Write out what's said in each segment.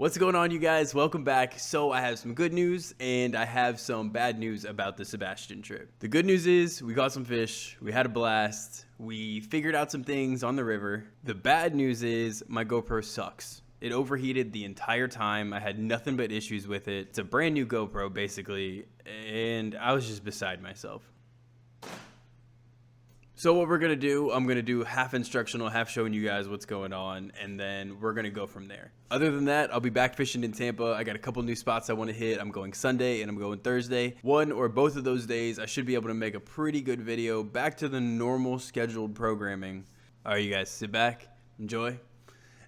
What's going on, you guys? Welcome back. So I have some good news and I have some bad news about the Sebastian trip. The good news is we caught some fish, we had a blast, we figured out some things on the river. The bad news is my GoPro sucks. It overheated the entire time. I had nothing but issues with it. It's a brand new GoPro basically, and I was just beside myself. So what we're gonna do, I'm gonna do half instructional, half showing you guys what's going on, and then we're gonna go from there. Other than that, I'll be back fishing in Tampa. I got a couple new spots I wanna hit. I'm going Sunday and I'm going Thursday. One or both of those days, I should be able to make a pretty good video back to the normal scheduled programming. All right, you guys, sit back, enjoy,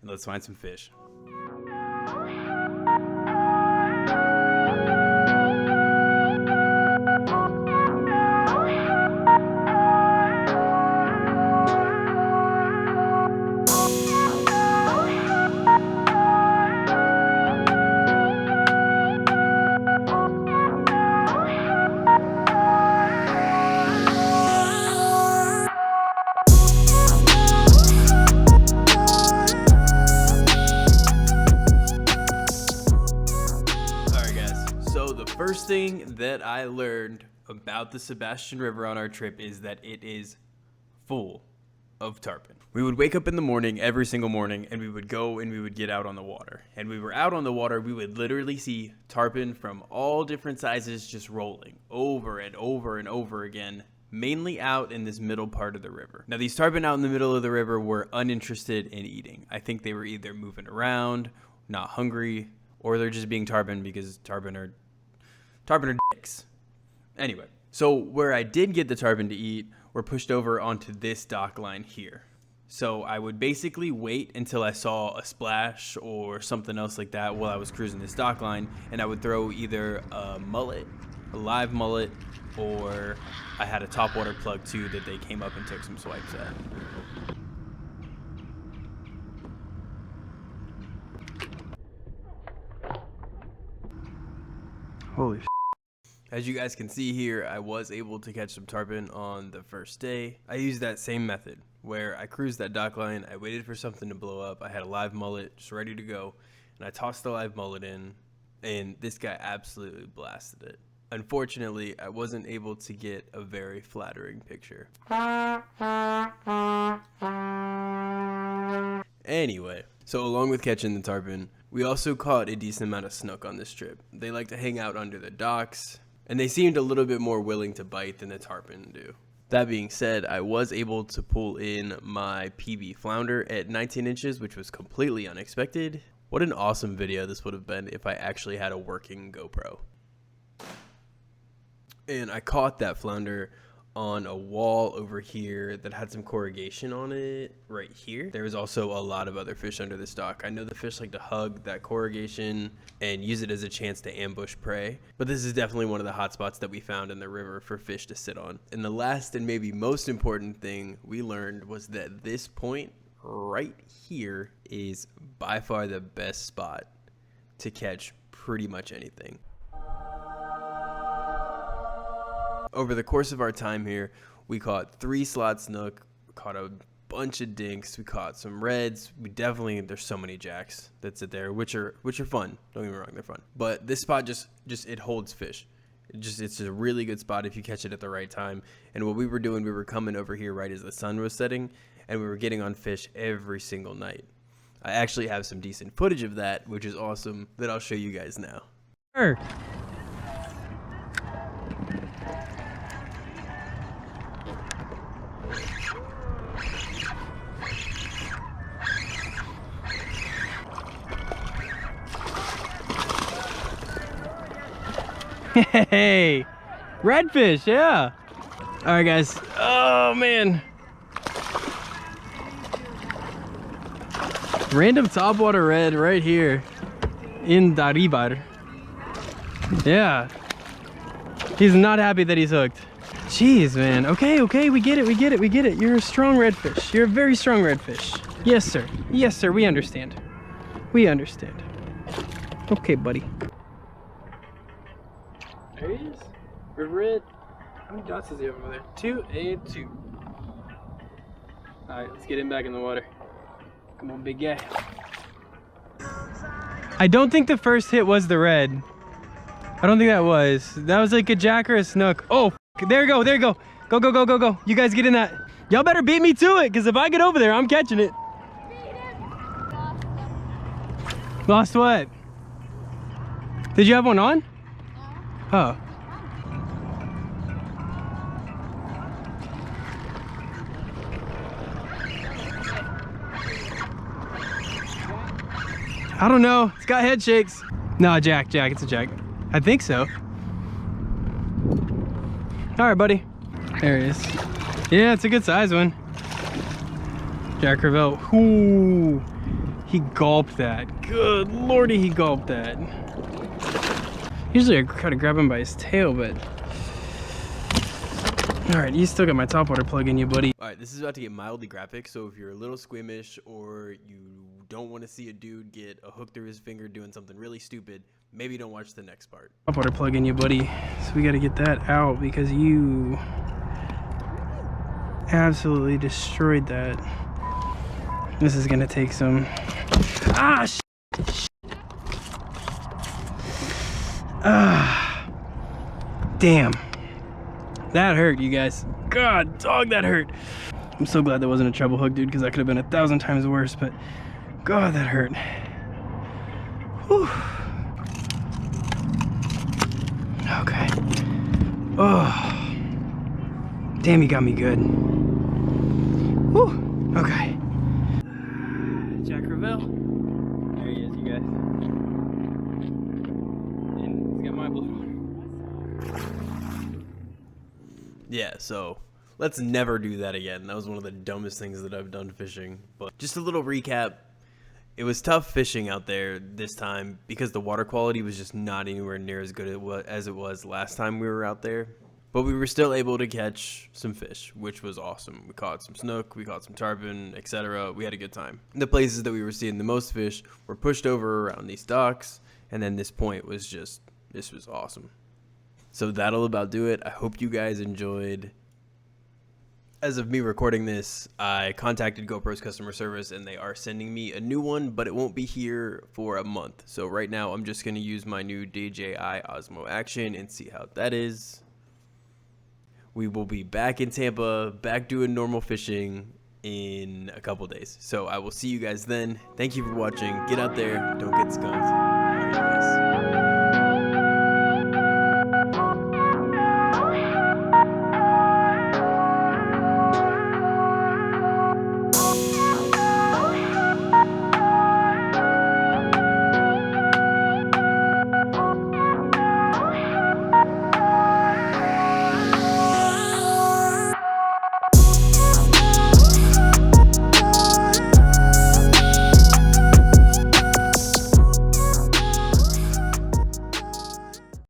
and let's find some fish. First thing that I learned about the Sebastian River on our trip is that it is full of tarpon. We would wake up in the morning, every single morning, and we would go and we would get out on the water. And we were out on the water, we would literally see tarpon from all different sizes just rolling over and over and over again, mainly out in this middle part of the river. Now, these tarpon out in the middle of the river were uninterested in eating. I think they were either moving around, not hungry, or they're just being tarpon because tarpon are dicks. Anyway, so where I did get the tarpon to eat were pushed over onto this dock line here. So I would basically wait until I saw a splash or something else like that while I was cruising this dock line, and I would throw either a mullet, a live mullet, or I had a topwater plug too that they came up and took some swipes at. Holy shit. As you guys can see here, I was able to catch some tarpon on the first day. I used that same method where I cruised that dock line, I waited for something to blow up, I had a live mullet just ready to go, and I tossed the live mullet in, and this guy absolutely blasted it. Unfortunately, I wasn't able to get a very flattering picture. Anyway, so along with catching the tarpon, we also caught a decent amount of snook on this trip. They like to hang out under the docks, and they seemed a little bit more willing to bite than the tarpon do. That being said, I was able to pull in my PB flounder at 19 inches, which was completely unexpected. What an awesome video this would have been if I actually had a working GoPro. And I caught that flounder on a wall over here that had some corrugation on it right here. There was also a lot of other fish under this dock. I know the fish like to hug that corrugation and use it as a chance to ambush prey, but this is definitely one of the hot spots that we found in the river for fish to sit on. And the last and maybe most important thing we learned was that this point right here is by far the best spot to catch pretty much anything. Over the course of our time here, we caught 3 slot snook, we caught a bunch of dinks, we caught some reds. There's so many jacks that sit there, which are fun. Don't get me wrong, they're fun. But this spot just it holds fish. It's a really good spot if you catch it at the right time. And what we were doing, we were coming over here right as the sun was setting, and we were getting on fish every single night. I actually have some decent footage of that, which is awesome, that I'll show you guys now. Sure. Hey, redfish, yeah. All right, guys. Oh man, random topwater red right here in the river. Yeah, he's not happy that he's hooked. Jeez, man. Okay, we get it. You're a strong redfish. You're a very strong redfish. Yes, sir. Yes, sir. We understand. Okay, buddy. There he is. River red. How many dots does he have over there? 2 and 2. Alright, let's get him back in the water. Come on, big guy. I don't think the first hit was the red. I don't think that was. That was like a jack or a snook. Oh, there you go, there you go. Go, go, go, go, go. You guys get in that. Y'all better beat me to it, because if I get over there, I'm catching it. Lost what? Did you have one on? Oh. I don't know. It's got head shakes. No, jack, it's a jack. I think so. All right, buddy. There he is. Yeah, it's a good size one. Jack Crevalle. Ooh, he gulped that. Good lordy, he gulped that. Usually I try to grab him by his tail, but... All right, you still got my topwater plug in you, buddy. All right, this is about to get mildly graphic, so if you're a little squeamish or you don't want to see a dude get a hook through his finger doing something really stupid, maybe don't watch the next part. Topwater plug in you, buddy. So we got to get that out because you absolutely destroyed that. This is gonna take some... Ah, Ah, damn. That hurt, you guys. God, dog, that hurt. I'm so glad that wasn't a treble hook, dude, because that could have been 1,000 times worse, but God, that hurt. Whew. Okay. Oh. Damn, you got me good. Whew. Okay. Jack Crevalle. There he is, you guys. And he's got my blue. Yeah, so let's never do that again. That was one of the dumbest things that I've done fishing. But just a little recap. It was tough fishing out there this time because the water quality was just not anywhere near as good as it was last time we were out there. But we were still able to catch some fish, which was awesome. We caught some snook, we caught some tarpon, etc. We had a good time. The places that we were seeing the most fish were pushed over around these docks, and then this point was just, this was awesome. So that'll about do it. I hope you guys enjoyed. As of me recording this, I contacted GoPro's customer service and they are sending me a new one, but it won't be here for a month. So right now I'm just going to use my new DJI Osmo Action and see how that is. We will be back in Tampa, back doing normal fishing in a couple days. So I will see you guys then. Thank you for watching. Get out there. Don't get skunked.